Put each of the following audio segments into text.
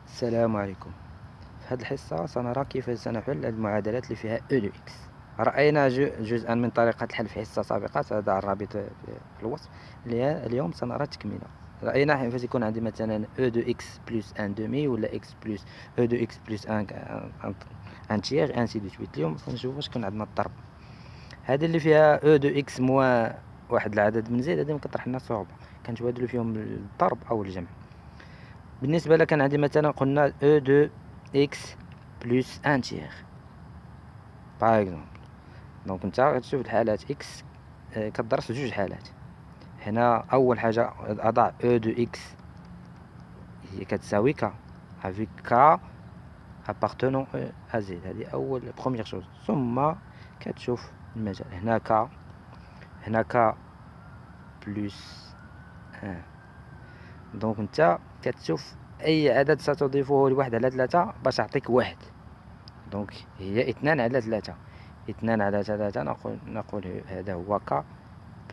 السلام عليكم. في هذه الحصة سنرى كيف سنحل المعادلات اللي فيها e de x. رأينا جزءا من طريقة الحل في حصة سابقة، سأضع الرابط في الوصف. اليوم سنرى تكملة. رأينا حين يكون عندي مثلا e de x plus 1 demi ولا x plus e de x plus 1 tiers ainsi de suite. اليوم سنشوف واش كان عندنا الضرب. هذه اللي فيها e de x موان واحد العدد من زيد، هذه مكطرح لنا صعوبة، كنتبادلو فيهم الضرب أو الجمع. بالنسبة لك كان عندي مثلا قلنا e de x plus 1 tiers باغ اكزومبل. دونك نتا غتشوف الحالات x كتدرس جوج حالات. هنا أول حاجة أضع e de x هي كتساوي k avec k appartenant à z. هذه أول بخومييغ شوز. ثم كتشوف المجال هنا k، هنا k plus 1. دونك نتا كتشوف أي عدد ستضيفه لواحد على 3 باش يعطيك واحد. دونك هي 2 على 3. 2 على 3 نقول هذا هو k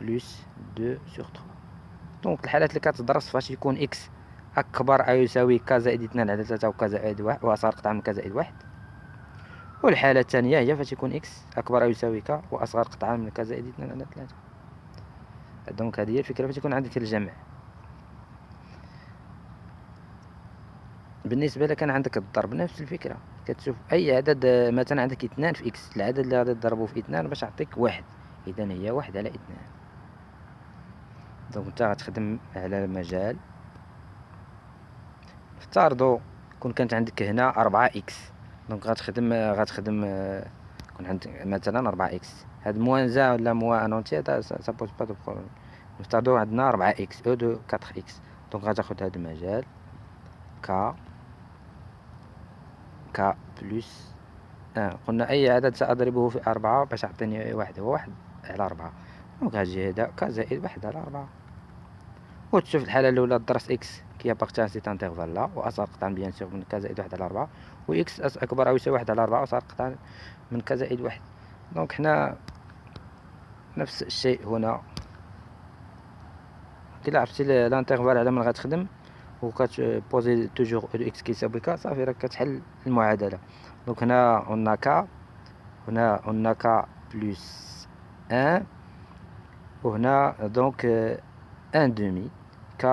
بلس 2 sur 3. دونك الحالات اللي كتدرس فاش يكون x أكبر أو يساوي k زائد 2 على 3 و k زائد 1 وأصغر قطعة من k زائد 1. والحالة الثانية هي فاش يكون x أكبر أو يساوي k وأصغر قطعة من k زائد 2 على 3. دونك هذه هي الفكرة فاش يكون عندك الجمع. بالنسبة لك كان عندك الضرب نفس الفكرة، كتشوف أي عدد مثلا عندك 2 في x، العدد اللي غادي تضربه في 2 باش يعطيك 1، إذن هي 1 على 2. دونك نتا غتخدم على المجال. افترضوا كون كانت عندك هنا 4 x، دونك غتخدم كون عندك مثلا 4 x، هاد موان زا ولا موان ان اونتي هذا سا بوز با دو بروبليم. نفترضوا عندنا 4 x او دو 4 x، دونك غتاخد هاد المجال k بلس 1. قلنا أي عدد سأضربه في 4 باش يعطيني واحد، هو 1 على 4. دونك غاجي هذا k زائد 1 على 4. وتشوف الحالة الأولى درس x كي ابارتيان سيت انترفال لا، وأصغر قطعا بيان سور من k زائد 1 على 4، و x أكبر أو يساوي 1 على 4 وأصغر قطعا من k زائد 1. دونك حنا نفس الشيء هنا. كلا عرفتي الانترفال على من غتخدم وكتبوزي توجور x كيساوي k، صافي راك كتحل المعادلة. دونك هنا قلنا k، هنا قلنا k بلس 1، وهنا دونك 1 demi k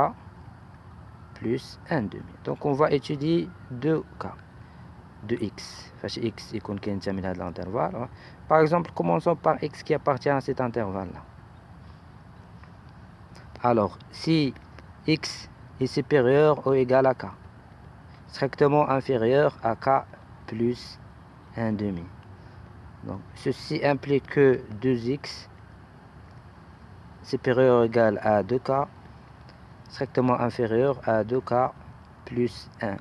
plus 1 demi. Donc on va étudier deux cas de x. X يكون كينتمي لهذا l'intervalle. Par exemple, commençons par x qui appartient à cet intervalle-là. Alors, si x est supérieur ou égal à k, strictement inférieur à k plus 1 demi. Donc, ceci implique que 2x supérieur ou égal à 2k, strictement inférieur à 2k plus 1.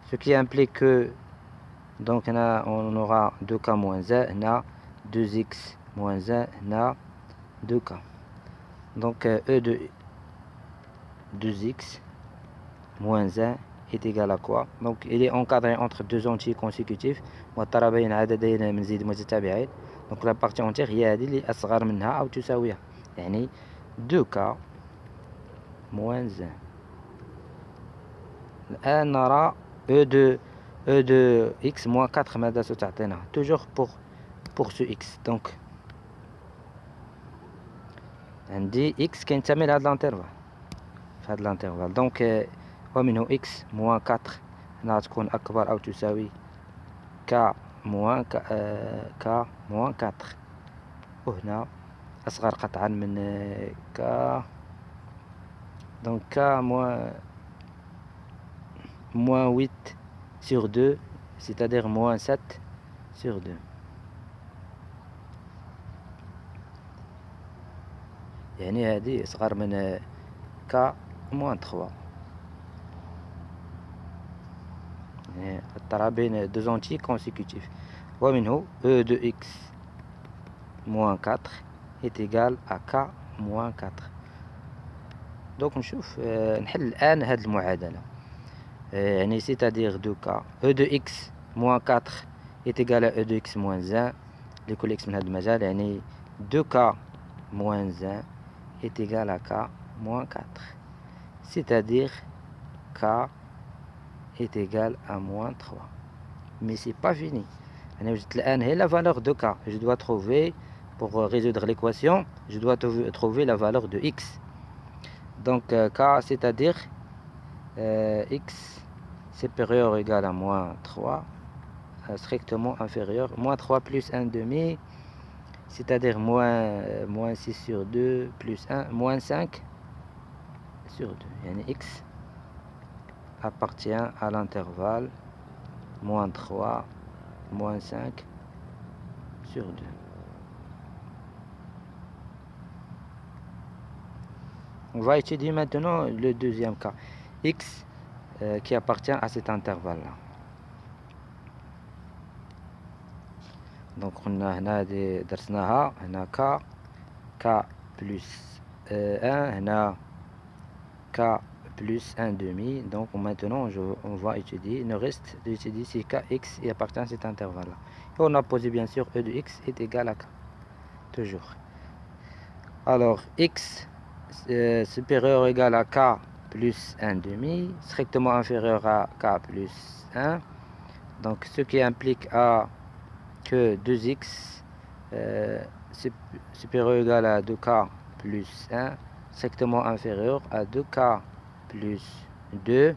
Ce qui implique que donc là on aura 2k moins 1, là 2x moins 1, là 2k. Donc e de 2x moins 1 est égal à quoi? Donc il est encadré entre deux entiers consécutifs والطرفين عددين من زيد متتابعين. donc la partie entière هي هذه اللي أصغر منها أو تساويها، يعني 2k moins 1. الآن نرى e de x moins 4 ماذا ستعطينا؟ toujours pour ce x. donc عندي x كينتمي لهذا الانترفال، في هذا الانترفال. دونك ومنه x moins 4 هنا غتكون أكبر أو تساوي k moins 4، وهنا أصغر قطعا من k. donc k moins 8 sur 2، c'est-à-dire moins 7 sur 2. يعني هذه أصغر من k moins 3. يعني الطرفين deux entiers consécutifs. ومنه e de x moins 4 est égal à k moins 4. donc نشوف نحل الآن هذه المعادلة. يعني c'est-à-dire 2k e de x moins 4 est égal à e de x moins 1 لكل x من هذا المجال، يعني 2k moins 1 est égal à k moins 4. c'est-à-dire k est égal à moins 3. Mais c'est pas fini. La valeur de k. Je dois trouver, pour résoudre l'équation, je dois trouver la valeur de x. Donc k, c'est-à-dire x supérieur ou égal à moins 3, strictement inférieur, moins 3 plus 1 demi, c'est-à-dire moins 6 sur 2 plus 1, moins 5 sur 2. Yani x appartient à l'intervalle moins 3, moins 5 sur 2. On va étudier maintenant le deuxième cas, x qui appartient à cet intervalle-là. Donc on a k plus 1, on a k plus 1 demi. Donc maintenant on va étudier, il nous reste d'étudier si kx appartient à cet intervalle-là. Et on a posé bien sûr e de x est égal à k, toujours. Alors x supérieur ou égal à k plus 1 demi, strictement inférieur à k plus 1. Donc ce qui implique que 2x supérieur ou égal à 2k plus 1, strictement inférieur à 2k plus 2,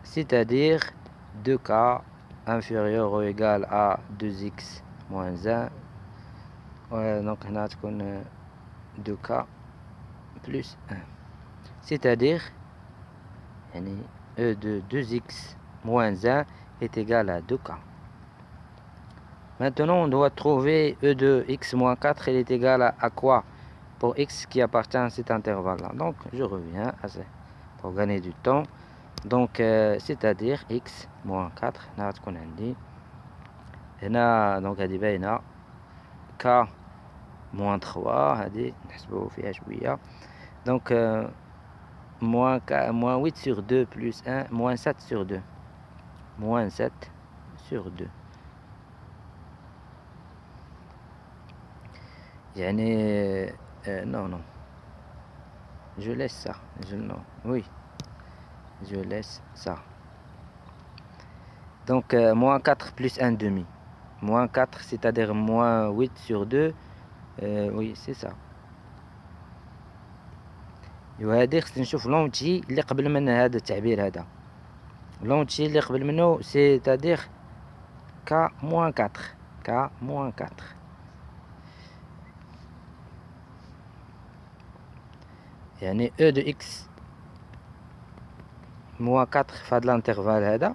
c'est-à-dire 2k inférieur ou égal à 2x moins 1. Donc on a 2k plus 1, c'est-à-dire e de 2x moins 1 est égal à 2k. Maintenant on doit trouver e de x moins 4, il est égal à quoi pour x qui appartient à cet intervalle là. Donc je reviens à ça pour gagner du temps. Donc c'est-à-dire x moins 4 نعرف تكون عندي هنا دونك هذه باينه k moins 3 هذه نحسبوا فيها شويه. Donc moins 8 sur 2 plus 1, moins 7 sur 2. Moins 7 sur 2. Non, non. Je laisse ça. Non, oui. Je laisse ça. Donc, moins 4 plus 1 demi. Moins 4, c'est-à-dire moins 8 sur 2. Oui, c'est ça. وهذه خصني نشوف لونتي اللي قبل من هذا التعبير هذا. لونتي اللي قبل منه c'est-à-dire k moins 4. K moins 4. يعني e de x moins 4 في هذا l'intervalle هذا,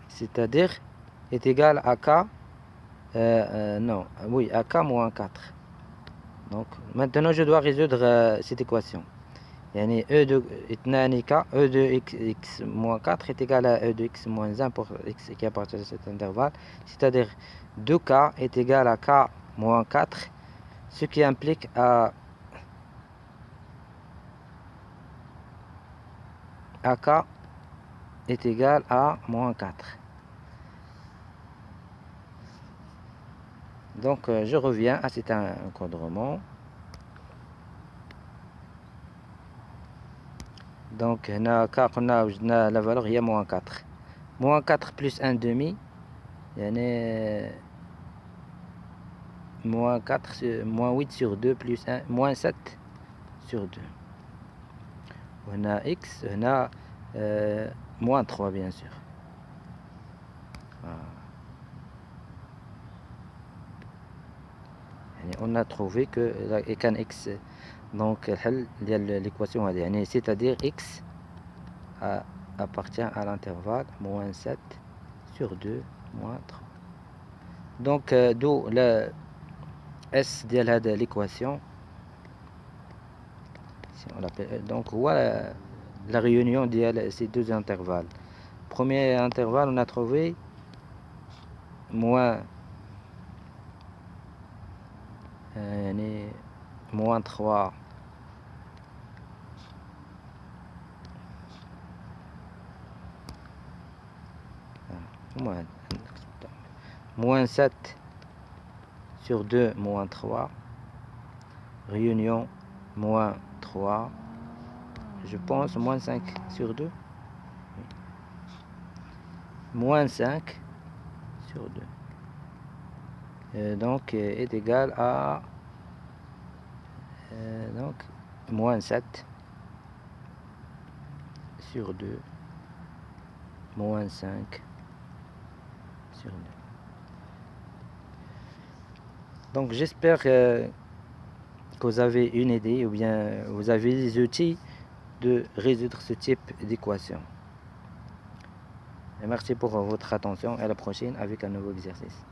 c'est-à-dire est égal à k non, oui, à k moins 4. Donc maintenant je dois résoudre cette équation. يعني e de e de x moins 4 est égal à e de x moins 1 pour x qui appartient à cet intervalle, c'est-à-dire 2k est égal à k moins 4, ce qui implique à k est égal à moins 4. Donc je reviens à cet encadrement. Donc هنا k قلنا وجدنا la valeur هي moins 4. Moins 4 plus 1 demi يعني moins 4 moins 8 sur 2 plus 1 moins 7 sur 2. وهنا x هنا moins 3 bien sûr. يعني on a trouvé que كان x donc الحل ديال l'équation هذه يعني c'est-à-dire x appartient à l'intervalle moins 7 sur 2 moins 3. Donc d'où le S ديال هذا l'équation, si on l'appelle, donc voilà la réunion de ces deux intervalles. Premier intervalle on a trouvé moins moins 3 moins 7 sur 2 moins 3 réunion moins 3, je pense moins 5 sur 2, moins 5 sur 2. Donc est égal à donc moins 7 sur 2 moins 5 sur 2. Donc j'espère que vous avez une idée ou bien vous avez les outils de résoudre ce type d'équation. Merci pour votre attention et à la prochaine avec un nouveau exercice.